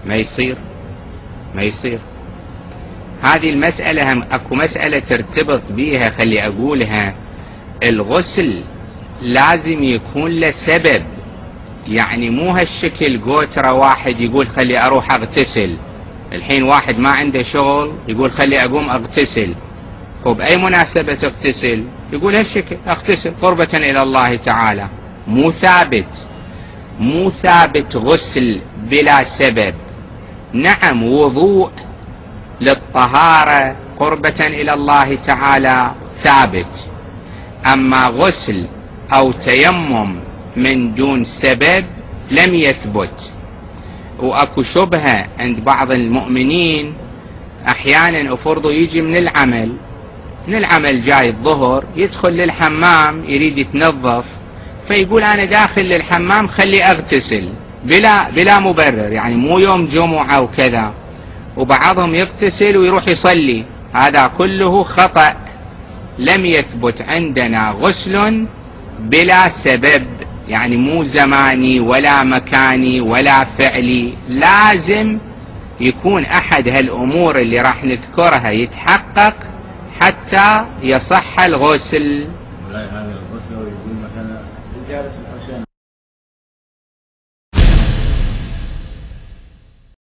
ما يصير. هذه المسألة هم اكو مسألة ترتبط بيها، خلي اقولها. الغسل لازم يكون له سبب، يعني مو هالشكل قوترة واحد يقول خلي اروح اغتسل. الحين واحد ما عنده شغل يقول خلي اقوم اغتسل. خب اي مناسبة تغتسل؟ يقول هالشكل اغتسل قربة الى الله تعالى. مو ثابت غسل بلا سبب. نعم وضوء للطهارة قربة الى الله تعالى ثابت، اما غسل او تيمم من دون سبب لم يثبت. واكو شبهة عند بعض المؤمنين، احيانا افرضوا يجي من العمل جاي الظهر، يدخل للحمام يريد يتنظف، فيقول انا داخل للحمام خلي اغتسل بلا مبرر، يعني مو يوم جمعة وكذا. وبعضهم يغتسل ويروح يصلي. هذا كله خطأ. لم يثبت عندنا غسل بلا سبب، يعني مو زماني ولا مكاني ولا فعلي. لازم يكون احد هالامور اللي راح نذكرها يتحقق حتى يصح الغسل.